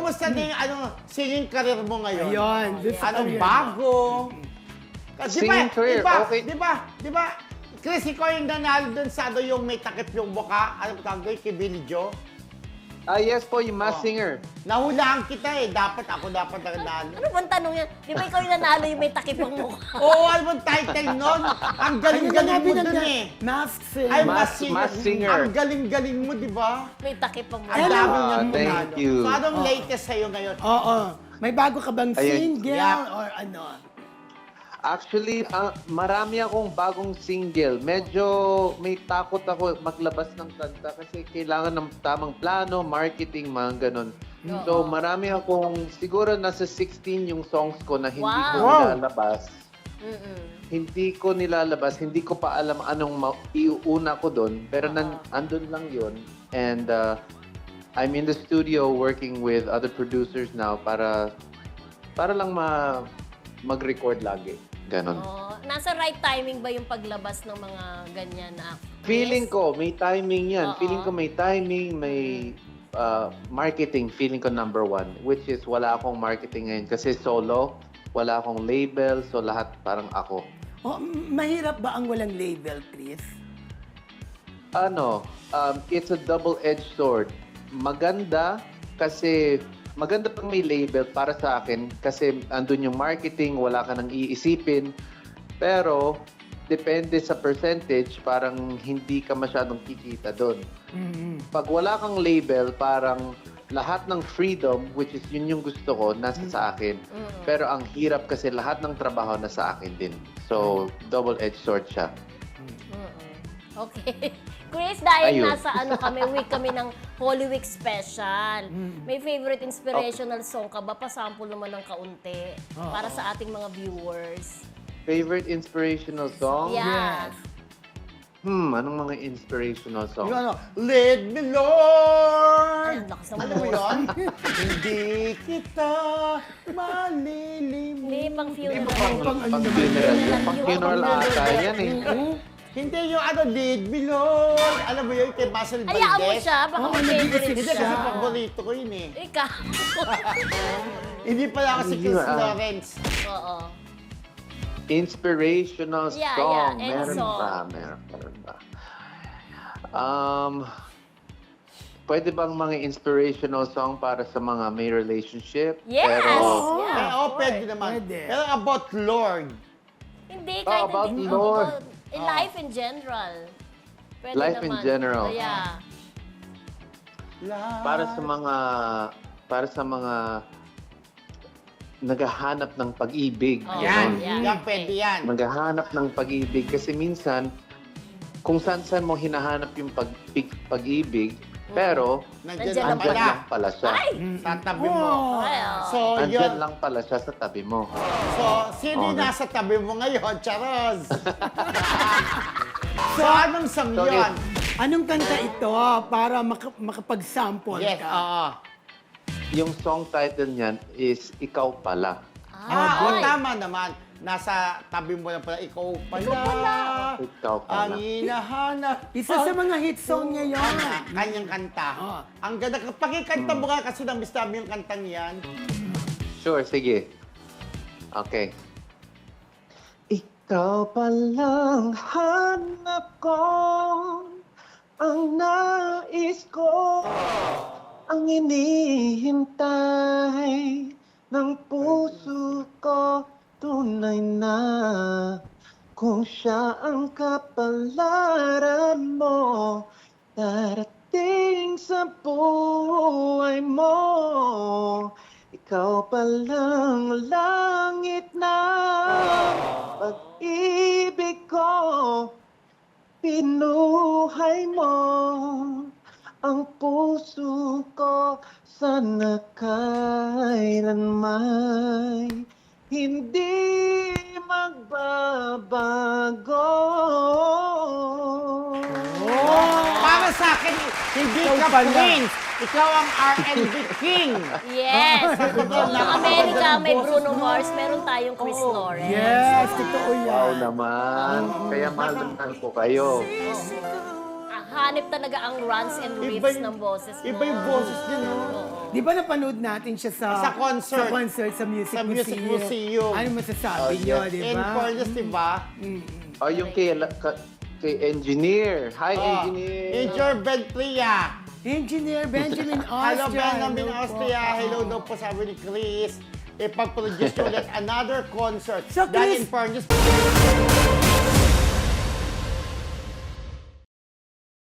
Kumusta din singing career mo ngayon? Ayun, Anong bago? Singing career, okay. Di ba, Chris, ikaw yung nanalo dun sa yung may takip yung buka, ano tawag doon, kay Billy Joe? Yes po, yung Masked Singer. Nahulaan kita ako dapat nanalo. Ano bang tanong yan? Di ba ikaw yung nanalo yung may takip ang mukha? Oo, alam mo ang title nun? Ang galing-galing mo dun eh. Masked Singer. Ay, Masked Singer. Ang galing-galing mo, di ba? May takip ang Ang mukha. dami niyang thank nanalo. you. So, anong latest sa'yo ngayon? Oo. May bago ka bang Ayun. single Yeah. or ano? Actually, marami akong bagong single. Medyo may takot ako maglabas ng kanta kasi kailangan ng tamang plano, marketing, mga ganun. So, marami akong, siguro nasa 16 yung songs ko na hindi ko Wow. nilalabas. Hindi ko nilalabas, hindi ko pa alam anong iuuna ko doon. Pero andun lang yun. And I'm in the studio working with other producers now para lang mag-record lagi. Ganon. Oh, nasa right timing ba yung paglabas ng mga ganyan na Feeling ko, may timing yan. Oo. Feeling ko may timing, may marketing. Feeling ko number one. Which is, wala akong marketing ngayon. Kasi solo, wala akong label. So, lahat parang ako. Oh, mahirap ba ang walang label, Chris? It's a double-edged sword. Maganda kasi maganda pag may label para sa akin kasi andun yung marketing, wala ka nang iisipin. Pero, depende sa percentage, parang hindi ka masyadong kikita doon. Pag wala kang label, parang lahat ng freedom, which is yun yung gusto ko, nasa sa akin. Pero ang hirap kasi lahat ng trabaho nasa akin din. So, double-edged sword siya. Okay. Chris, dahil Ayun. nasa week kami ng Holy Week Special. May favorite inspirational song ka ba? Pasample naman ng kaunti para sa ating mga viewers. Favorite inspirational song? Yeah. Anong mga inspirational song? Yung Lead me, Lord! Ay, lakas ng Alam mo boses. yun? Hindi kita malilimit. Hindi, pang funeral. Pang-funeral. Pang-funeral ata yan eh. Hindi yung Lead me, Lord. Alam mo yun, kay Basil Valdez. Hayaan mo siya, baka Oo, may favorite nag-iisip Hindi, siya. kasi paborito ko yun eh. Ikaw. Hindi pala ako si Chris Hindi, Lawrence. Oo. Inspirational Yeah, song. any Meron song. ba? Pwede bang mga inspirational song para sa mga may relationship? Yes! Pero, Yeah, of Pwede course. naman. Pwede. Pero about Lord. Hindi, kahit about hindi. Lord. In life in general. Pwede Life in naman. general. Yeah. para sa mga naghahanap ng pag-ibig. Oh, Yan, yeah. yan, pwede yan. Maghahanap ng pag-ibig kasi minsan kung saan mo hinahanap yung pag-ibig pero Nandiyan lang andyan pala. lang pala siya. Ay! Sa tabi mo. Ay, oh. So, Andyan yun. lang pala siya sa tabi mo. So, sino yung Okay. nasa tabi mo ngayon? Charos! So, anong song So, yun? Anong kanta ito para makapag-sample Yes, ka? oo. Yung song title niyan is Ikaw Pala. Oo, Ay. tama naman. Nasa tabi mo lang pala, ikaw pala. Ikaw Pala. Ang hinahanap. Isa sa mga hit song niya yun. Kanyang kanta. Oo. Ang ganda. Pakikanta mo nga kasi namiss namin yung kantang yan. Sure, sige. Okay. Ikaw palang hanap ko, ang nais ko, ang inihintay ng puso ko, tunay na kung siya ang kapalaran mo, darating sa buhay mo. Ikaw palang langit na pag-ibig ko, pinuhay mo ang puso ko, sana kailanman hindi magbabago. Para sa akin, hindi ka prince. Ikaw ang R&B king. Yes! Kung Amerika may Bruno Mars, meron tayong Chris Lawrence. Yes, totoo Wow yan. naman. Kaya mahal na mahal ko kayo. Hanip talaga ang runs and riffs ng boses mo. Iba yung boses din, no? Oo. Di ba napanood natin siya Sa concert. Sa concert, sa Music Sa Music Museum. Ano masasabi Oh, niyo, yes. di In ba? fairness, di ba? O yung kay Engineer. Hi, Oh, Engineer. Engineer Bentria. Engineer Benjamin Hello, Austria. Benjamin Hello po. Austria. Hello daw po sabi ni Chris. Ipag-produce ulit another concert. So, Dahil Chris- in fairness,